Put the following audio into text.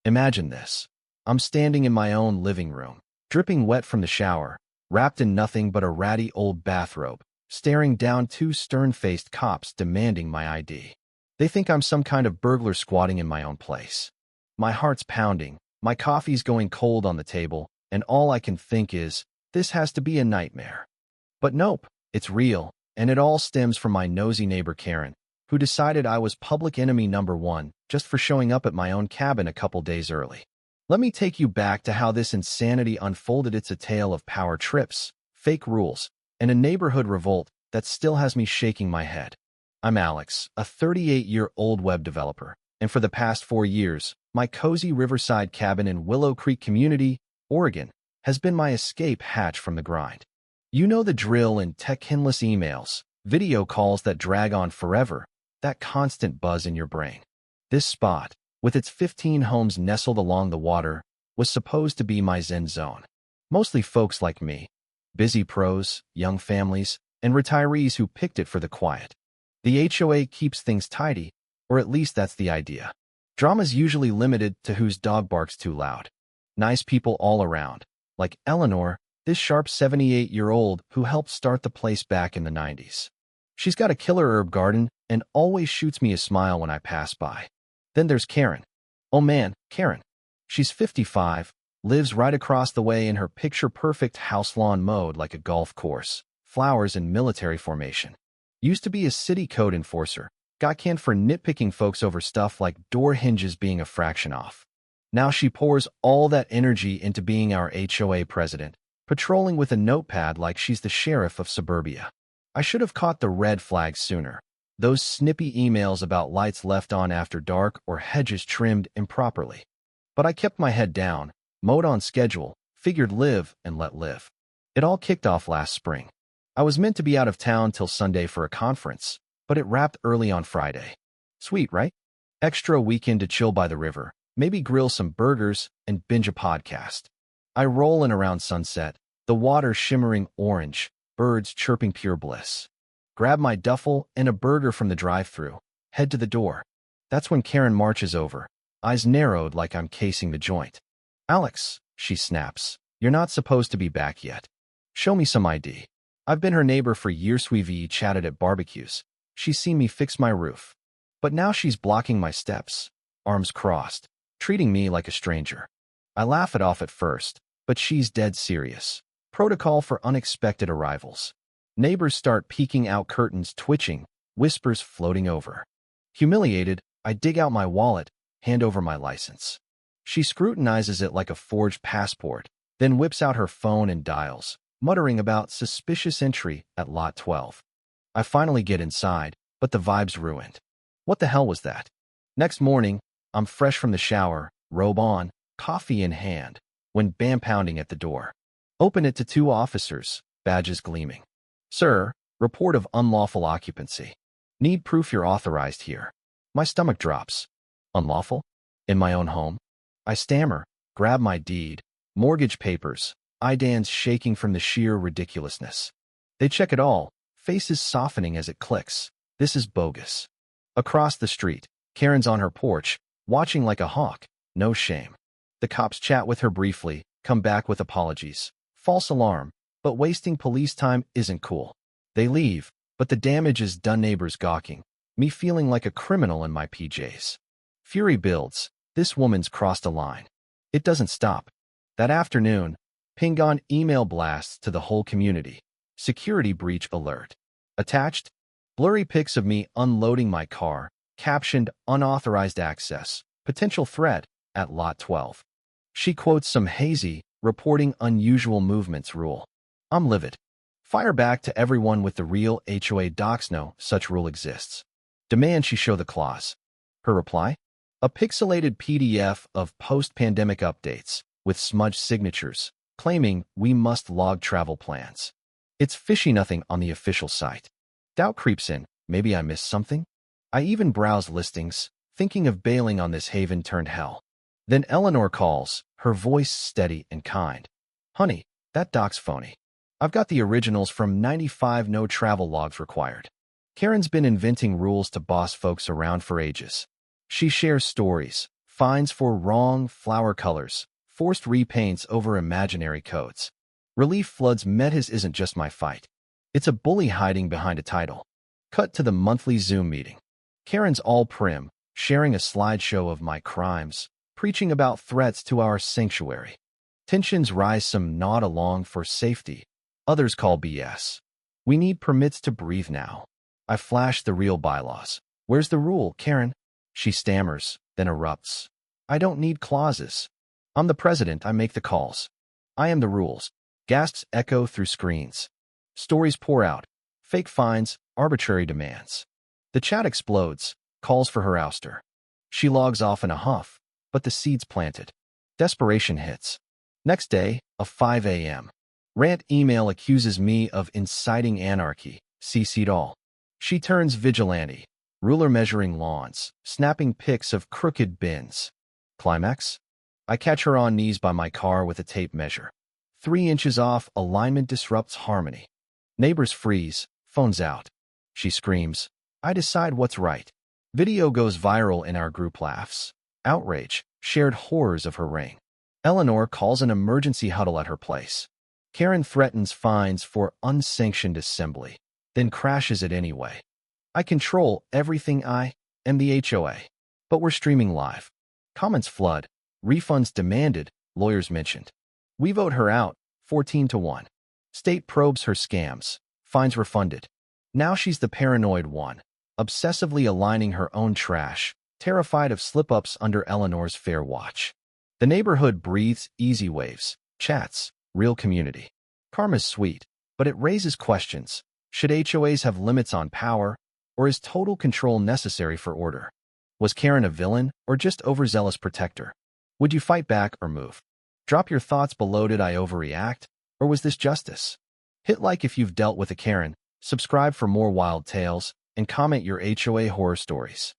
Imagine this. I'm standing in my own living room, dripping wet from the shower, wrapped in nothing but a ratty old bathrobe, staring down two stern-faced cops demanding my ID. They think I'm some kind of burglar squatting in my own place. My heart's pounding, my coffee's going cold on the table, and all I can think is, this has to be a nightmare. But nope, it's real, and it all stems from my nosy neighbor Karen, who decided I was public enemy number one just for showing up at my own cabin a couple days early. Let me take you back to how this insanity unfolded. It's a tale of power trips, fake rules, and a neighborhood revolt that still has me shaking my head. I'm Alex, a 38-year-old web developer, and for the past 4 years, my cozy riverside cabin in Willow Creek Community, Oregon, has been my escape hatch from the grind. You know the drill in tech-endless emails, video calls that drag on forever, that constant buzz in your brain. This spot, with its 15 homes nestled along the water, was supposed to be my zen zone. Mostly folks like me, busy pros, young families, and retirees who picked it for the quiet. The HOA keeps things tidy, or at least that's the idea. Drama's usually limited to whose dog barks too loud. Nice people all around, like Eleanor, this sharp 78-year-old who helped start the place back in the 90s. She's got a killer herb garden and always shoots me a smile when I pass by. Then there's Karen. Oh man, Karen. She's 55, lives right across the way in her picture-perfect house lawn mowed like a golf course, flowers in military formation. Used to be a city code enforcer, got canned for nitpicking folks over stuff like door hinges being a fraction off. Now she pours all that energy into being our HOA president, patrolling with a notepad like she's the sheriff of suburbia. I should have caught the red flags sooner. Those snippy emails about lights left on after dark or hedges trimmed improperly. But I kept my head down, mowed on schedule, figured live and let live. It all kicked off last spring. I was meant to be out of town till Sunday for a conference, but it wrapped early on Friday. Sweet, right? Extra weekend to chill by the river, maybe grill some burgers and binge a podcast. I roll in around sunset, the water shimmering orange, birds chirping pure bliss. Grab my duffel and a burger from the drive-thru, head to the door. That's when Karen marches over, eyes narrowed like I'm casing the joint. Alex, she snaps, you're not supposed to be back yet. Show me some ID. I've been her neighbor for years. We've chatted at barbecues. She's seen me fix my roof. But now she's blocking my steps, arms crossed, treating me like a stranger. I laugh it off at first, but she's dead serious. Protocol for unexpected arrivals. Neighbors start peeking out, curtains twitching, whispers floating over. Humiliated, I dig out my wallet, hand over my license. She scrutinizes it like a forged passport, then whips out her phone and dials, muttering about suspicious entry at lot 12. I finally get inside, but the vibe's ruined. What the hell was that? Next morning, I'm fresh from the shower, robe on, coffee in hand, when bam pounding at the door. Open it to 2 officers, badges gleaming. Sir, report of unlawful occupancy. Need proof you're authorized here. My stomach drops. Unlawful? In my own home? I stammer, grab my deed, mortgage papers, IDANs shaking from the sheer ridiculousness. They check it all, faces softening as it clicks. This is bogus. Across the street, Karen's on her porch, watching like a hawk, no shame. The cops chat with her briefly, come back with apologies. False alarm, but wasting police time isn't cool. They leave, but the damage is done. Neighbors gawking, me feeling like a criminal in my PJs. Fury builds. This woman's crossed a line. It doesn't stop. That afternoon, ping on email blasts to the whole community. Security breach alert. Attached, blurry pics of me unloading my car, captioned unauthorized access, potential threat, at lot 12. She quotes some hazy, reporting unusual movements rule. I'm livid. Fire back to everyone with the real HOA docs know such rule exists. Demand she show the clause. Her reply? A pixelated PDF of post-pandemic updates, with smudged signatures, claiming we must log travel plans. It's fishy. Nothing on the official site. Doubt creeps in. Maybe I missed something? I even browse listings, thinking of bailing on this haven turned hell. Then Eleanor calls, her voice steady and kind. Honey, that doc's phony. I've got the originals from 95, no travel logs required. Karen's been inventing rules to boss folks around for ages. She shares stories, Fines for wrong flower colors, forced repaints over imaginary codes. Relief floods Metis isn't just my fight. It's a bully hiding behind a title. Cut to the monthly Zoom meeting. Karen's all prim, sharing a slideshow of my crimes, preaching about threats to our sanctuary. Tensions rise, some nod along for safety. Others call BS. We need permits to breathe now. I flash the real bylaws. Where's the rule, Karen? She stammers, then erupts. I don't need clauses. I'm the president, I make the calls. I am the rules. Gasps echo through screens. Stories pour out. Fake fines, arbitrary demands. The chat explodes, calls for her ouster. She logs off in a huff, but the seed's planted. Desperation hits. Next day, a 5 a.m. Rant email accuses me of inciting anarchy, CC'd all. She turns vigilante, ruler measuring lawns, snapping pics of crooked bins. Climax? I catch her on knees by my car with a tape measure. 3 inches off, alignment disrupts harmony. Neighbors freeze, phones out. She screams, I decide what's right. Video goes viral in our group laughs. Outrage, shared horrors of her ring. Eleanor calls an emergency huddle at her place. Karen threatens fines for unsanctioned assembly, then crashes it anyway. I control everything, I am the HOA. But we're streaming live. Comments flood. Refunds demanded, lawyers mentioned. We vote her out, 14-1. State probes her scams, fines refunded. Now she's the paranoid one, obsessively aligning her own trash, terrified of slip-ups under Eleanor's fair watch. The neighborhood breathes easy waves, chats, real community. Karma's sweet, but it raises questions. Should HOAs have limits on power, or is total control necessary for order? Was Karen a villain, or just overzealous protector? Would you fight back or move? Drop your thoughts below. Did I overreact, or was this justice? Hit like if you've dealt with a Karen, subscribe for more wild tales, and comment your HOA horror stories.